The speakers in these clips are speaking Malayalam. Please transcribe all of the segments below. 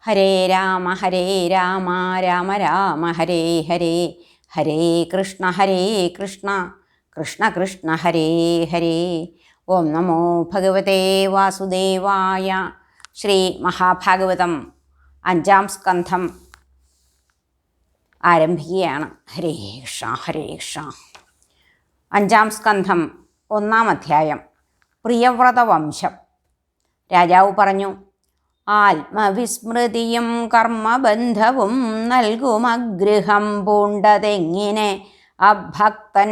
ഹരേ രാമ രാമ രാമ ഹരേ ഹരേ, ഹരേ കൃഷ്ണ കൃഷ്ണ കൃഷ്ണ ഹരേ ഹരേ. ഓം നമോ ഭഗവതേ വാസുദേവായ. ശ്രീ മഹാഭാഗവതം 5-ാം സ്കന്ധം ആരംഭിക്കുകയാണ്. ഹരേ കൃഷ്ണ. 5-ാം സ്കന്ധം 1-ാം അധ്യായം. പ്രിയവ്രതവംശം. രാജാവ് പറഞ്ഞു, ആത്മവിസ്മൃതിയും കർമ്മബന്ധവും നൽകുമഗൃഹം പൂണ്ടതെങ്ങിനെ അഭക്തൻ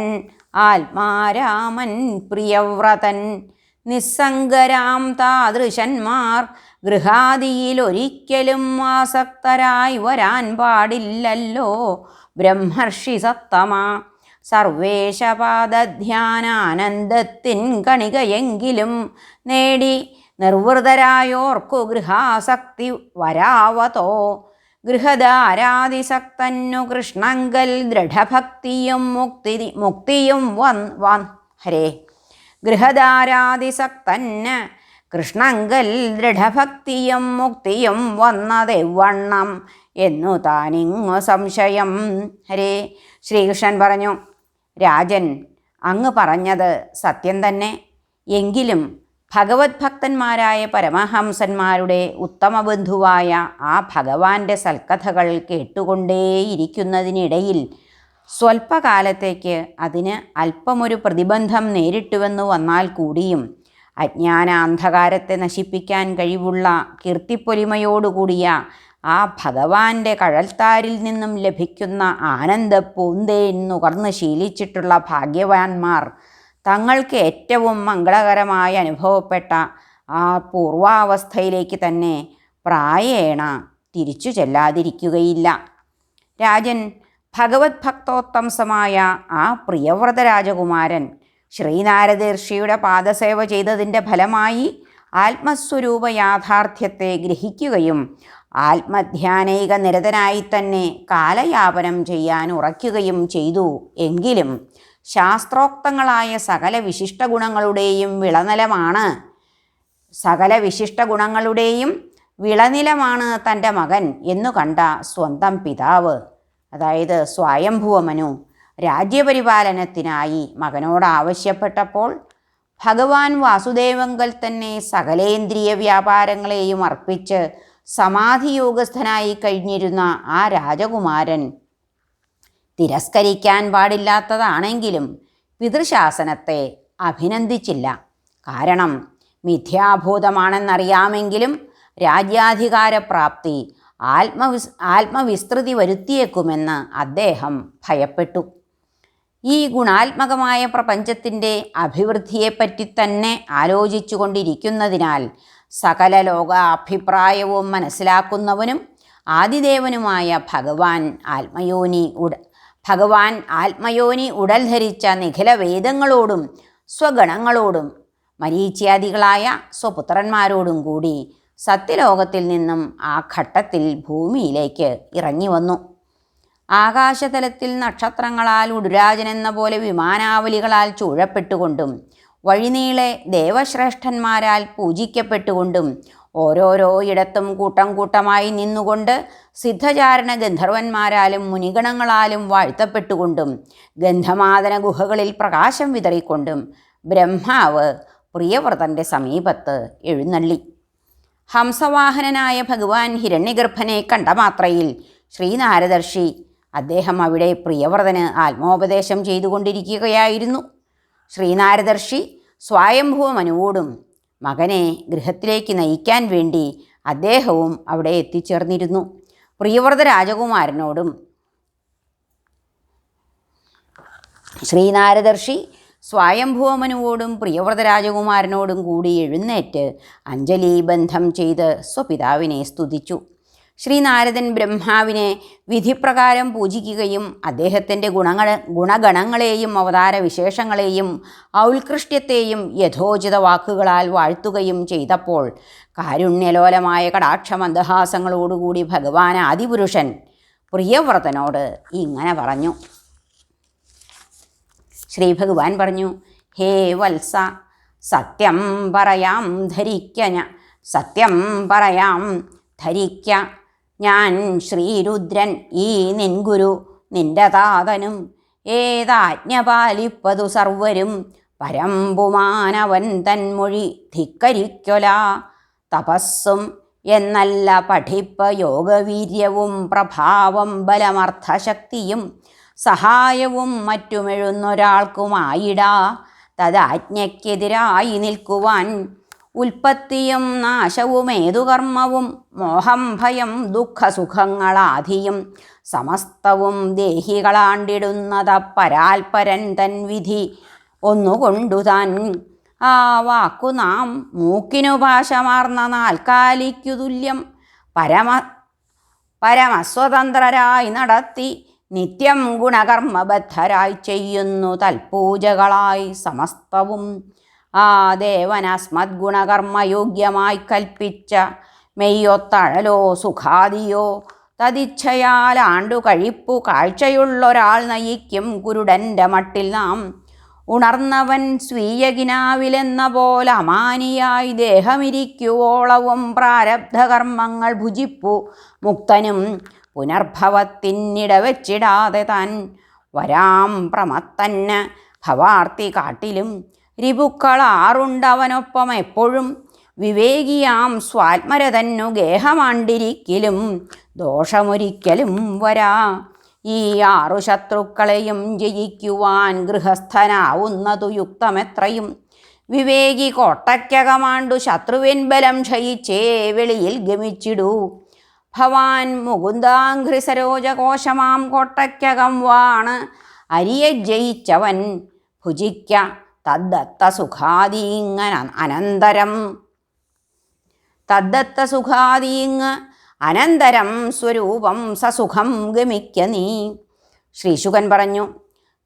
ആത്മാരാമൻ പ്രിയവ്രതൻ. നിസ്സംഗരാം താദൃശന്മാർ ഗൃഹാദിയിലൊരിക്കലും ആസക്തരായി വരാൻ പാടില്ലല്ലോ ബ്രഹ്മർഷി സത്തമാ. സർവേശപാദധ്യാനാനന്ദത്തിൻ കണികയെങ്കിലും നേടി നിർവൃതരായോർക്കു ഗൃഹാസക്തി വരാവതോ. ഗൃഹധാരാതിസക്തന്നു കൃഷ്ണങ്കൽ ദൃഢഭക്തിയും മുക്തിയും ഹരേ. ഗൃഹധാരാതിസക്തന് കൃഷ്ണങ്കൽ ദൃഢഭക്തിയും മുക്തിയും വന്നതെവണ്ണം എന്നു താനിങ്ങു സംശയം. ഹരേ. ശ്രീകൃഷ്ണൻ പറഞ്ഞു, രാജൻ, അങ്ങ് പറഞ്ഞത് സത്യം തന്നെ. എങ്കിലും ഭഗവത് ഭക്തന്മാരായ പരമഹംസന്മാരുടെ ഉത്തമബന്ധുവായ ആ ഭഗവാന്റെ സൽക്കഥകൾ കേട്ടുകൊണ്ടേയിരിക്കുന്നതിനിടയിൽ സ്വൽപ്പകാലത്തേക്ക് അതിന് അല്പമൊരു പ്രതിബന്ധം നേരിട്ടുവെന്ന് വന്നാൽ കൂടിയും അജ്ഞാന അന്ധകാരത്തെ നശിപ്പിക്കാൻ കഴിവുള്ള കീർത്തിപ്പൊലിമയോടുകൂടിയ ആ ഭഗവാന്റെ കഴൽത്താരിൽ നിന്നും ലഭിക്കുന്ന ആനന്ദപ്പൂന്തേൻ നുകർന്ന് ശീലിച്ചിട്ടുള്ള ഭാഗ്യവാന്മാർ തങ്ങൾക്ക് ഏറ്റവും മംഗളകരമായി അനുഭവപ്പെട്ട ആ പൂർവാവസ്ഥയിലേക്ക് തന്നെ പ്രായേണ തിരിച്ചു ചെല്ലാതിരിക്കുകയില്ല. രാജൻ, ഭഗവത് ഭക്തോത്തംസമായ ആ പ്രിയവ്രത രാജകുമാരൻ ശ്രീനാരദർഷിയുടെ പാദസേവ ചെയ്തതിൻ്റെ ഫലമായി ആത്മസ്വരൂപ യാഥാർത്ഥ്യത്തെ ഗ്രഹിക്കുകയും ആത്മധ്യാനൈക നിരതനായി തന്നെ കാലയാപനം ചെയ്യാൻ ഉറയ്ക്കുകയും ചെയ്തു. എങ്കിലും ശാസ്ത്രോക്തങ്ങളായ സകല വിശിഷ്ട ഗുണങ്ങളുടെയും വിളനിലമാണ് തൻ്റെ മകൻ എന്നു കണ്ട സ്വന്തം പിതാവ്, അതായത് സ്വയംഭുവമനു, രാജ്യപരിപാലനത്തിനായി മകനോട് ആവശ്യപ്പെട്ടപ്പോൾ ഭഗവാൻ വാസുദേവങ്കൽ തന്നെ സകലേന്ദ്രിയ വ്യാപാരങ്ങളെയും അർപ്പിച്ച് സമാധിയോഗസ്ഥനായി കഴിഞ്ഞിരുന്ന ആ രാജകുമാരൻ തിരസ്കരിക്കാൻ പാടില്ലാത്തതാണെങ്കിലും പിതൃശാസനത്തെ അഭിനന്ദിച്ചില്ല. കാരണം മിഥ്യാഭൂതമാണെന്നറിയാമെങ്കിലും രാജ്യാധികാരപ്രാപ്തി ആത്മവിസ്തൃതി വരുത്തിയേക്കുമെന്ന് അദ്ദേഹം ഭയപ്പെട്ടു. ഈ ഗുണാത്മകമായ പ്രപഞ്ചത്തിൻ്റെ അഭിവൃദ്ധിയെപ്പറ്റി തന്നെ ആലോചിച്ചു കൊണ്ടിരിക്കുന്നതിനാൽ സകല ലോകാഭിപ്രായവും മനസ്സിലാക്കുന്നവനും ആദിദേവനുമായ ഭഗവാൻ ആത്മയോനി ഉടൽ ധരിച്ച നിഖില വേദങ്ങളോടും സ്വഗണങ്ങളോടും മരീച്യാദികളായ സ്വപുത്രന്മാരോടും കൂടി സത്യലോകത്തിൽ നിന്നും ആ ഘട്ടത്തിൽ ഭൂമിയിലേക്ക് ഇറങ്ങി വന്നു. ആകാശതലത്തിൽ നക്ഷത്രങ്ങളാൽ ഉടുരാജനെന്ന പോലെ വിമാനാവലികളാൽ ചൂഴപ്പെട്ടുകൊണ്ടും വഴിനീളെ ദേവശ്രേഷ്ഠന്മാരാൽ പൂജിക്കപ്പെട്ടുകൊണ്ടും ഓരോരോ ഇടത്തും കൂട്ടം കൂട്ടമായി നിന്നുകൊണ്ട് സിദ്ധചാരണ ഗന്ധർവന്മാരാലും മുനിഗണങ്ങളാലും വാഴ്ത്തപ്പെട്ടുകൊണ്ടും ഗന്ധമാദന ഗുഹകളിൽ പ്രകാശം വിതറിക്കൊണ്ടും ബ്രഹ്മാവ് പ്രിയവ്രതൻ്റെ സമീപത്ത് എഴുന്നള്ളി. ഹംസവാഹനനായ ഭഗവാൻ ഹിരണ്യഗർഭനെ കണ്ട മാത്രയിൽ ശ്രീനാരദർഷി അദ്ദേഹം അവിടെ പ്രിയവ്രതന് ആത്മോപദേശം ചെയ്തുകൊണ്ടിരിക്കുകയായിരുന്നു. ശ്രീനാരദർഷി സ്വയംഭുവമനുവോടും മകനെ ഗൃഹത്തിലേക്ക് നയിക്കാൻ വേണ്ടി അദ്ദേഹവും അവിടെ എത്തിച്ചേർന്നിരുന്നു. പ്രിയവ്രത രാജകുമാരനോടും ശ്രീനാരദർഷി സ്വയംഭുവമനുവോടും പ്രിയവ്രത രാജകുമാരനോടും കൂടി എഴുന്നേറ്റ് അഞ്ജലീബന്ധം ചെയ്ത് സ്വപിതാവിനെ സ്തുതിച്ചു. ശ്രീനാരദൻ ബ്രഹ്മാവിനെ വിധിപ്രകാരം പൂജിക്കുകയും അദ്ദേഹത്തിൻ്റെ ഗുണഗണങ്ങളെയും അവതാര വിശേഷങ്ങളെയും ഔത്കൃഷ്ട്യത്തെയും യഥോചിത വാക്കുകളാൽ വാഴ്ത്തുകയും ചെയ്തപ്പോൾ കാരുണ്യലോലമായ കടാക്ഷമന്ദഹാസങ്ങളോടുകൂടി ഭഗവാൻ ആദിപുരുഷൻ പ്രിയവ്രതനോട് ഇങ്ങനെ പറഞ്ഞു. ശ്രീ ഭഗവാൻ പറഞ്ഞു, ഹേ വത്സ, സത്യം പറയാം ധരിക്ക ഞാൻ ശ്രീരുദ്രൻ ഈ നിൻഗുരു നിന്റെ താതനും ഏതാജ്ഞ പാലിപ്പതു സർവരും പരമ്പുമാനവൻ തന്മൊഴി ധിക്കരിക്കൊല. തപസ്സും എന്നല്ല പഠിപ്പ് യോഗവീര്യവും പ്രഭാവം ബലമർത്ഥശക്തിയും സഹായവും മറ്റുമെഴുന്നൊരാൾക്കുമായിടാ. തദാജ്ഞയ്ക്കെതിരായി നിൽക്കുവാൻ ഉൽപ്പത്തിയും നാശവും ഏതു കർമ്മവും മോഹം ഭയം ദുഃഖസുഖങ്ങളാധിയും സമസ്തവും ദേഹികളാണ്ടിടുന്നതപ്പരാൽപരൻ തൻ വിധി ഒന്നുകൊണ്ടു താൻ. ആ വാക്കു നാം മൂക്കിനു ഭാഷമാർന്ന നാൽക്കാലിക്കു തുല്യം പരമസ്വതന്ത്രരായി നടത്തി നിത്യം ഗുണകർമ്മബദ്ധരായി ചെയ്യുന്നു തൽപൂജകളായി സമസ്തവും. ആ ദേവനസ്മദ്ഗുണകർമ്മയോഗ്യമായി കൽപ്പിച്ച മെയ്യൊത്തഴലോ സുഖാദിയോ തദിച്ഛയാലാണ്ടു കഴിപ്പു കാഴ്ചയുള്ളൊരാൾ നയിക്കും കുരുടൻ്റെ മട്ടിൽ നാം. ഉണർന്നവൻ സ്വീയകിനാവിലെന്ന പോലെ അമാനിയായി ദേഹമിരിക്കുവോളവും പ്രാരബ്ധകർമ്മങ്ങൾ ഭുജിപ്പു മുക്തനും പുനർഭവത്തിനിടവച്ചിടാതെ താൻ. വരാം പ്രമത്തന് ഭവാർത്തി കാട്ടിലും രിപുക്കളാറുണ്ടവനൊപ്പം എപ്പോഴും വിവേകിയാം സ്വാത്മരതന്നു ഗേഹമാണ്ടിരിക്കലും ദോഷമൊരിക്കലും വരാ. ഈ 6 ശത്രുക്കളെയും ജയിക്കുവാൻ ഗൃഹസ്ഥനാവുന്നതു യുക്തമെത്രയും. വിവേകി കോട്ടയ്ക്കകമാണ്ടു ശത്രുവിൻ ബലം ക്ഷയിച്ചേ വെളിയിൽ ഗമിച്ചിടൂ. ഭവാൻ മുകുന്ദാഘ്രി സരോജകോശമാം കോട്ടയ്ക്കകം വാണ് അരിയെ ജയിച്ചവൻ ഭുജിക്ക തദ്ദത്ത സുഖാദീങ് അനന്തരം സ്വരൂപം സസുഖം ഗമിക്ക നീ. ശ്രീശുകൻ പറഞ്ഞു,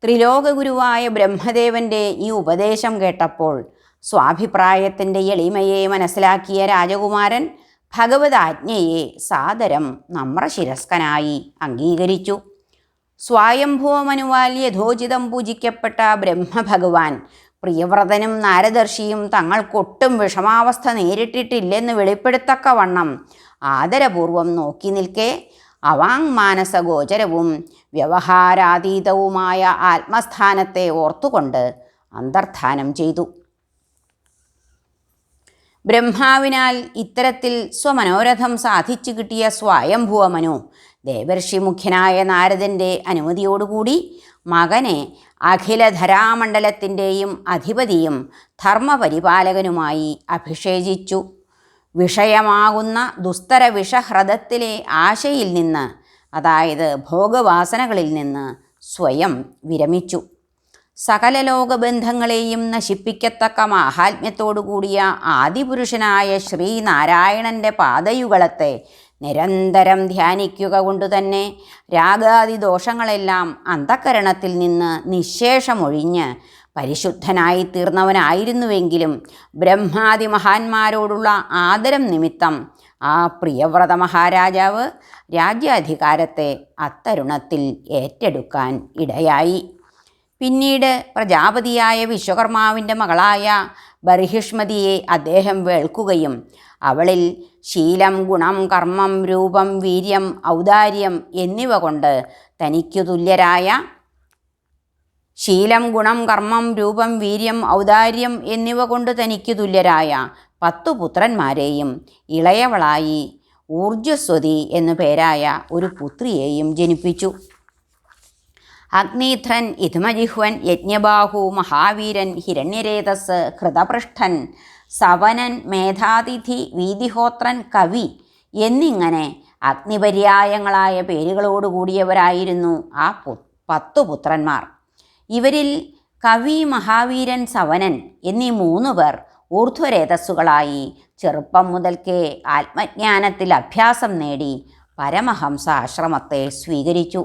ത്രിലോകഗുരുവായ ബ്രഹ്മദേവൻ്റെ ഈ ഉപദേശം കേട്ടപ്പോൾ സ്വാഭിപ്രായത്തിൻ്റെ എളിമയെ മനസ്സിലാക്കിയ രാജകുമാരൻ ഭഗവതാജ്ഞയെ സാദരം നമ്രശിരസ്കനായി അംഗീകരിച്ചു. സ്വായംഭുവമനുവാൽ യഥോചിതം പൂജിക്കപ്പെട്ട ബ്രഹ്മഭഗവാൻ പ്രിയവ്രതനും നാരദർശിയും തങ്ങൾക്കൊട്ടും വിഷമാവസ്ഥ നേരിട്ടിട്ടില്ലെന്ന് വെളിപ്പെടുത്തക്കവണ്ണം ആദരപൂർവം നോക്കി നിൽക്കെ അവാങ്മാനസഗോചരവും വ്യവഹാരാതീതവുമായ ആത്മസ്ഥാനത്തെ ഓർത്തുകൊണ്ട് അന്തർധാനം ചെയ്തു. ബ്രഹ്മാവിനാൽ ഇത്തരത്തിൽ സ്വമനോരഥം സാധിച്ചു കിട്ടിയ സ്വായംഭുവമനു ദേവർഷി മുഖ്യനായ നാരദൻ്റെ അനുമതിയോടുകൂടി മകനെ അഖിലധരാമണ്ഡലത്തിൻ്റെയും അധിപതിയും ധർമ്മപരിപാലകനുമായി അഭിഷേചിച്ചു. വിഷയമാകുന്ന ദുസ്തര വിഷഹ്രദത്തിലെ ആശയിൽ നിന്ന്, അതായത് ഭോഗവാസനകളിൽ നിന്ന് സ്വയം വിരമിച്ചു. സകല ലോകബന്ധങ്ങളെയും നശിപ്പിക്കത്തക്ക മാഹാത്മ്യത്തോടു കൂടിയ ആദിപുരുഷനായ ശ്രീനാരായണൻ്റെ പാദയുഗളത്തെ നിരന്തരം ധ്യാനിക്കുക കൊണ്ടുതന്നെ രാഗാദി ദോഷങ്ങളെല്ലാം അന്തഃകരണത്തിൽ നിന്ന് നിശേഷമൊഴിഞ്ഞ് പരിശുദ്ധനായി തീർന്നവനായിരുന്നുവെങ്കിലും ബ്രഹ്മാദി മഹാന്മാരോടുള്ള ആദരം നിമിത്തം ആ പ്രിയവ്രത മഹാരാജാവ് രാജ്യാധികാരത്തെ അത്തരുണത്തിൽ ഏറ്റെടുക്കാൻ ഇടയായി. പിന്നീട് പ്രജാപതിയായ വിശ്വകർമാവിൻ്റെ മകളായ ബർഹിഷ്മതിയെ അദ്ദേഹം വേൾക്കുകയും അവളിൽ ശീലം, ഗുണം, കർമ്മം, രൂപം, വീര്യം, ഔദാര്യം എന്നിവ കൊണ്ട് തനിക്കു തുല്യരായ 10 പുത്രന്മാരെയും ഇളയവളായി ഊർജ്ജസ്വതി എന്നു പേരായ ഒരു പുത്രിയെയും ജനിപ്പിച്ചു. അഗ്നീധ്രൻ, ഇധമജിഹ്വൻ, യജ്ഞബാഹു, മഹാവീരൻ, ഹിരണ്യരേതസ്, ഹൃതപൃഷ്ഠൻ, സവനൻ, മേധാതിഥി, വീതിഹോത്രൻ, കവി എന്നിങ്ങനെ അഗ്നിപര്യായങ്ങളായ പേരുകളോടുകൂടിയവരായിരുന്നു ആ 10 പുത്രന്മാർ. ഇവരിൽ കവി, മഹാവീരൻ, സവനൻ എന്നീ 3 പേർ ഊർധ്വരേതസ്സുകളായി ചെറുപ്പം മുതൽക്കേ ആത്മജ്ഞാനത്തിൽ അഭ്യാസം നേടി പരമഹംസ ആശ്രമത്തെ സ്വീകരിച്ചു.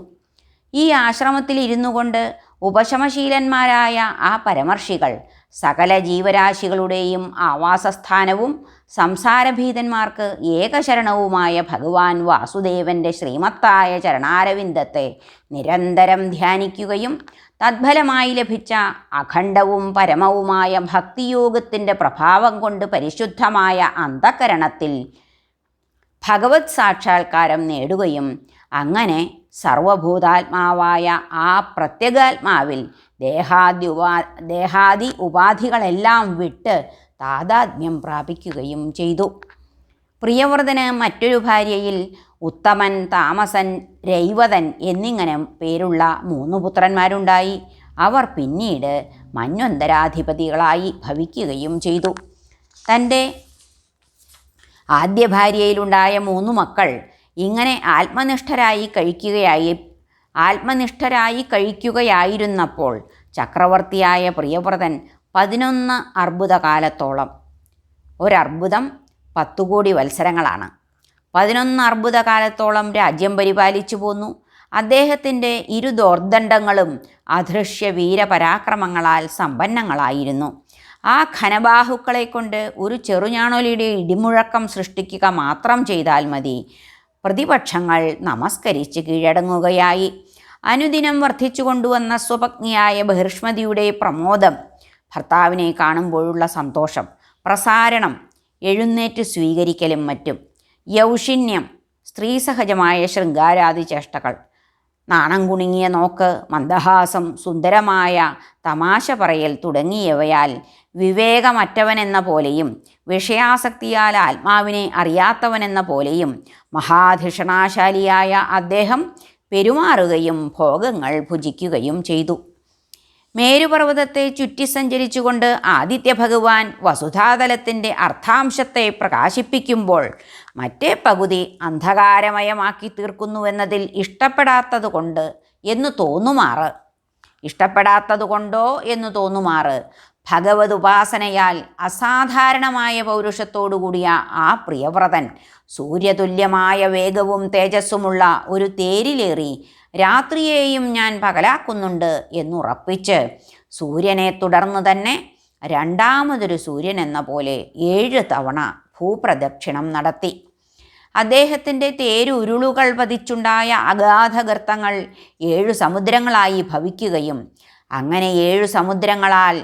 ഈ ആശ്രമത്തിൽ ഇരുന്നു കൊണ്ട് ഉപശമശീലന്മാരായ ആ പരമർഷികൾ സകല ജീവരാശികളുടെയും ആവാസസ്ഥാനവും സംസാരഭീതന്മാർക്ക് ഏകശരണവുമായ ഭഗവാൻ വാസുദേവൻ്റെ ശ്രീമത്തായ ചരണാരവിന്ദത്തെ നിരന്തരം ധ്യാനിക്കുകയും തദ്ഫലമായി ലഭിച്ച അഖണ്ഡവും പരമവുമായ ഭക്തിയോഗത്തിൻ്റെ പ്രഭാവം കൊണ്ട് പരിശുദ്ധമായ അന്തഃകരണത്തിൽ ഭഗവത് സാക്ഷാത്കാരം നേടുകയും അങ്ങനെ സർവഭൂതാത്മാവായ ആ പ്രത്യേകാത്മാവിൽ ദേഹാദി ഉപാധികളെല്ലാം വിട്ട് താതാത്മ്യം പ്രാപിക്കുകയും ചെയ്തു. പ്രിയവ്രതന് മറ്റൊരു ഭാര്യയിൽ ഉത്തമൻ, താമസൻ, രൈവതൻ എന്നിങ്ങനെ പേരുള്ള 3 പുത്രന്മാരുണ്ടായി. അവർ പിന്നീട് മന്വന്തരാധിപതികളായി ഭവിക്കുകയും ചെയ്തു. തൻ്റെ ആദ്യ ഭാര്യയിലുണ്ടായ 3 മക്കൾ ഇങ്ങനെ ആത്മനിഷ്ഠരായി കഴിക്കുകയായിരുന്നപ്പോൾ ചക്രവർത്തിയായ പ്രിയവ്രതൻ 11 അർബുദകാലത്തോളം, ഒരർബുദം 10 കോടി വത്സരങ്ങളാണ്, 11 അർബുദകാലത്തോളം രാജ്യം പരിപാലിച്ചു പോന്നു. അദ്ദേഹത്തിൻ്റെ ഇരുദോർദണ്ഡങ്ങളും അദൃശ്യ വീരപരാക്രമങ്ങളാൽ സമ്പന്നങ്ങളായിരുന്നു. ആ ഘനബാഹുക്കളെ കൊണ്ട് ഒരു ചെറുഞാണൊലിയുടെ ഇടിമുഴക്കം സൃഷ്ടിക്കുക മാത്രം ചെയ്താൽ മതി, പ്രതിപക്ഷങ്ങൾ നമസ്കരിച്ച് കീഴടങ്ങുകയായി. അനുദിനം വർദ്ധിച്ചു കൊണ്ടുവന്ന സ്വപത്നിയായ ബഹിഷ്മതിയുടെ പ്രമോദം, ഭർത്താവിനെ കാണുമ്പോഴുള്ള സന്തോഷം, പ്രസാരണം, എഴുന്നേറ്റ് സ്വീകരിക്കലും മറ്റും, യൗഷിന്യം, സ്ത്രീസഹജമായ ശൃംഗാരാദി ചേഷ്ടകൾ, നാണം കുണുങ്ങിയ നോക്ക്, മന്ദഹാസം, സുന്ദരമായ തമാശ പറയൽ തുടങ്ങിയവയാൽ വിവേകമറ്റവനെന്ന പോലെയും വിഷയാസക്തിയാൽ ആത്മാവിനെ അറിയാത്തവനെന്ന പോലെയും മഹാധിഷണാശാലിയായ അദ്ദേഹം പെരുമാറുകയും ഭോഗങ്ങൾ ഭുജിക്കുകയും ചെയ്തു. മേരുപർവ്വതത്തെ ചുറ്റി സഞ്ചരിച്ചുകൊണ്ട് ആദിത്യ ഭഗവാൻ വസുധാതലത്തിൻ്റെ അർത്ഥാംശത്തെ പ്രകാശിപ്പിക്കുമ്പോൾ മറ്റേ പകുതി അന്ധകാരമയമാക്കി തീർക്കുന്നുവെന്നതിൽ ഇഷ്ടപ്പെടാത്തതുകൊണ്ടോ എന്ന് തോന്നുമാറ് ഭഗവത് ഉപാസനയാൽ അസാധാരണമായ പൗരുഷത്തോടുകൂടിയ ആ പ്രിയവ്രതൻ സൂര്യതുല്യമായ വേഗവും തേജസ്സുമുള്ള ഒരു തേരിലേറി രാത്രിയെയും ഞാൻ പകലാക്കുന്നുണ്ട് എന്നുറപ്പിച്ച് സൂര്യനെ തുടർന്ന് തന്നെ രണ്ടാമതൊരു സൂര്യൻ എന്ന പോലെ 7 തവണ ഭൂപ്രദക്ഷിണം നടത്തി. അദ്ദേഹത്തിൻ്റെ തേരുരുളുകൾ പതിച്ചുണ്ടായ അഗാധഗർത്തങ്ങൾ 7 സമുദ്രങ്ങളായി ഭവിക്കുകയും അങ്ങനെ 7 സമുദ്രങ്ങളാൽ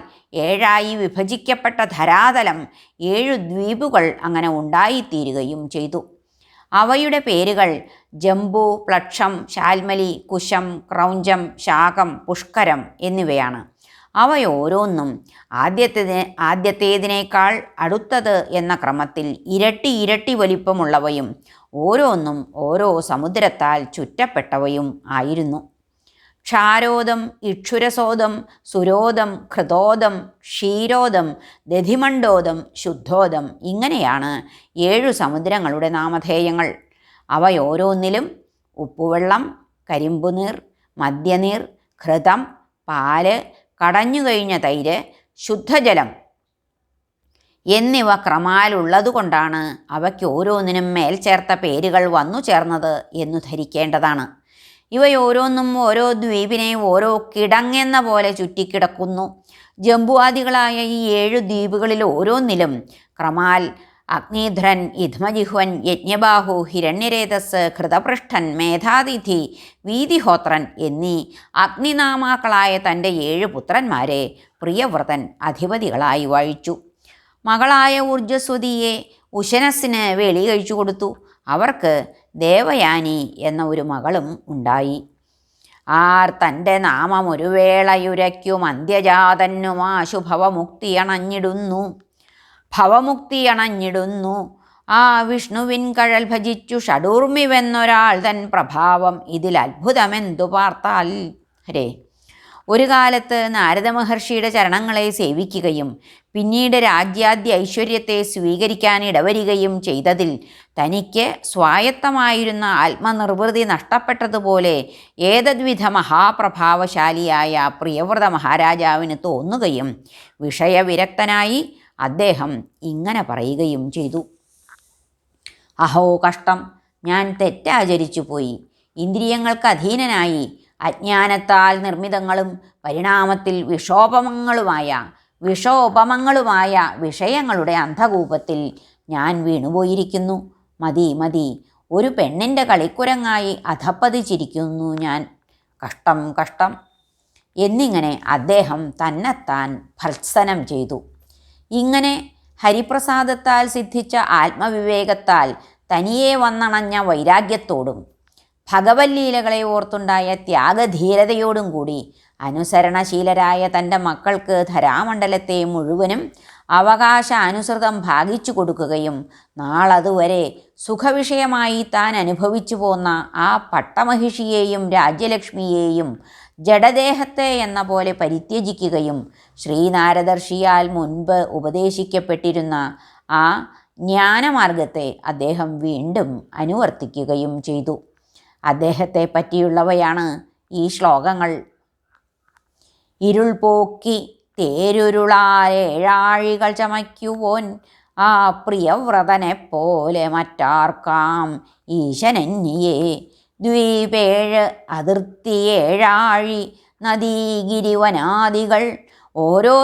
7ആയി വിഭജിക്കപ്പെട്ട ധരാതലം 7 ദ്വീപുകൾ അങ്ങനെ ഉണ്ടായിത്തീരുകയും ചെയ്തു. അവയുടെ പേരുകൾ ജംബു, പ്ലക്ഷം, ശാൽമലി, കുശം, ക്രൗഞ്ചം, ശാകം, പുഷ്കരം എന്നിവയാണ്. അവയോരോന്നും ആദ്യത്തേതിനേക്കാൾ അടുത്തത് എന്ന ക്രമത്തിൽ ഇരട്ടി വലിപ്പമുള്ളവയും ഓരോന്നും ഓരോ സമുദ്രത്താൽ ചുറ്റപ്പെട്ടവയും ആയിരുന്നു. ക്ഷാരോദം, ഇക്ഷുരസോദം, സുരോദം, ഘൃതോദം, ക്ഷീരോദം, ദധിമണ്ഡോദം, ശുദ്ധോദം ഇങ്ങനെയാണ് 7 സമുദ്രങ്ങളുടെ നാമധേയങ്ങൾ. അവയോരോന്നിലും ഉപ്പുവെള്ളം, കരിമ്പുനീർ, മദ്യനീർ, ഘൃതം, പാല്, കടഞ്ഞുകഴിഞ്ഞ തൈര്, ശുദ്ധജലം എന്നിവ ക്രമാലുള്ളതുകൊണ്ടാണ് അവയ്ക്ക് ഓരോന്നിനും മേൽ ചേർത്ത പേരുകൾ വന്നു ചേർന്നത് എന്നു ധരിക്കേണ്ടതാണ്. ഇവയോരോന്നും ഓരോ ദ്വീപിനെ ഓരോ കിടങ്ങെന്ന പോലെ ചുറ്റിക്കിടക്കുന്നു. ജംബുവാദികളായ ഈ 7 ദ്വീപുകളിൽ ഓരോന്നിലും ക്രമാൽ അഗ്നിധ്രൻ, യുഗ്മജിഹ്വൻ, യജ്ഞബാഹു, ഹിരണ്യരേതസ്, ഘൃതപൃഷ്ഠൻ, മേധാതിഥി, വീതിഹോത്രൻ എന്നീ അഗ്നിനാമാക്കളായ തൻ്റെ 7 പുത്രന്മാരെ പ്രിയവ്രതൻ അധിപതികളായി വാഴിച്ചു. മകളായ ഊർജ്ജസ്വതിയെ ഉശനസ്സിന് വെളി കഴിച്ചു കൊടുത്തു. അവർക്ക് ദേവയാനി എന്ന ഒരു മകളും ഉണ്ടായി. ആർ തൻ്റെ നാമം ഒരു വേളയുരയ്ക്കും അന്ത്യജാതന്നുമാശു ഭവമുക്തിയണഞ്ഞിടുന്നു ആ വിഷ്ണുവിൻ കഴൽ ഭജിച്ചു ഷഡൂർമിവെന്നൊരാൾ തൻ പ്രഭാവം ഇതിൽ അത്ഭുതമെന്തു പാർത്താൽ. ഹരേ, ഒരു കാലത്ത് നാരദ മഹർഷിയുടെ ചരണങ്ങളെ സേവിക്കുകയും പിന്നീട് രാജ്യാദ്യ ഐശ്വര്യത്തെ സ്വീകരിക്കാൻ ഇടവരികയും ചെയ്തതിൽ തനിക്ക് സ്വായത്തമായിരുന്ന ആത്മനിർവൃതി നഷ്ടപ്പെട്ടതുപോലെ ഏതദ്വിധ മഹാപ്രഭാവശാലിയായ പ്രിയവ്രത മഹാരാജാവിന് തോന്നുകയും വിഷയവിരക്തനായി അദ്ദേഹം ഇങ്ങനെ പറയുകയും ചെയ്തു: അഹോ കഷ്ടം, ഞാൻ തെറ്റാചരിച്ചു പോയി. ഇന്ദ്രിയങ്ങൾക്ക് അധീനനായി അജ്ഞാനത്താൽ നിർമ്മിതങ്ങളും പരിണാമത്തിൽ വിഷോപമങ്ങളുമായ വിഷയങ്ങളുടെ അന്ധകൂപത്തിൽ ഞാൻ വീണുപോയിരിക്കുന്നു. മതി, ഒരു പെണ്ണിൻ്റെ കളിക്കുരങ്ങായി അധപ്പതിച്ചിരിക്കുന്നു ഞാൻ. കഷ്ടം എന്നിങ്ങനെ അദ്ദേഹം തന്നെത്താൻ ഭർത്സനം ചെയ്തു. ഇങ്ങനെ ഹരിപ്രസാദത്താൽ സിദ്ധിച്ച ആത്മവിവേകത്താൽ തനിയെ വന്നണഞ്ഞ വൈരാഗ്യത്തോടും ഭഗവല്ലീലകളെ ഓർത്തുണ്ടായ ത്യാഗധീരതയോടും കൂടി അനുസരണശീലരായ തൻ്റെ മക്കൾക്ക് ധരാമണ്ഡലത്തെ മുഴുവനും അവകാശാനുസൃതം ഭാഗിച്ചു കൊടുക്കുകയും നാളതുവരെ സുഖവിഷയമായി താൻ അനുഭവിച്ചു പോന്ന ആ പട്ടമഹിഷിയെയും രാജ്യലക്ഷ്മിയെയും ജഡദേഹത്തെ എന്ന പോലെ പരിത്യജിക്കുകയും ശ്രീനാരദർഷിയാൽ മുൻപ് ഉപദേശിക്കപ്പെട്ടിരുന്ന ആ ജ്ഞാനമാർഗത്തെ അദ്ദേഹം വീണ്ടും അനുവർത്തിക്കുകയും ചെയ്തു. അദ്ദേഹത്തെ പറ്റിയുള്ളവയാണ് ഈ ശ്ലോകങ്ങൾ. ഇരുൾ പോക്കി തേരുരുളാഴാഴികൾ ചമയ്ക്കുവോൻ ആ പ്രിയവ്രതനെപ്പോലെ മറ്റാർക്കാം ഈശനന്യെ. ദ്വീപേഴ് അതിർത്തിയേഴാഴി നദീഗിരിവനാദികൾ ഓരോ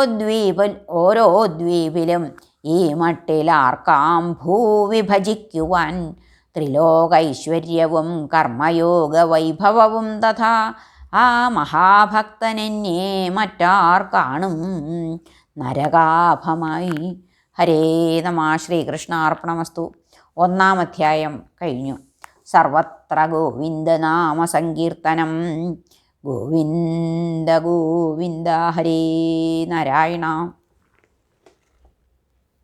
ദ്വീപിലും ഈ മട്ടിലാർക്കാം ഭൂവിഭജിക്കുവാൻ. ത്രിലോകൈശ്വര്യവും കർമ്മയോഗ വൈഭവവും തഥാ ആ മഹാഭക്തനെന്നെ മറ്റാർ കാണും നരകാഭമായി. ഹരേ നമഃ. ശ്രീകൃഷ്ണാർപ്പണമസ്തു. 1-ാം അധ്യായം കഴിഞ്ഞു. സർവത്ര ഗോവിന്ദനാമ സങ്കീർത്തനം. ഗോവിന്ദ ഗോവിന്ദ. ഹരേ നാരായണ.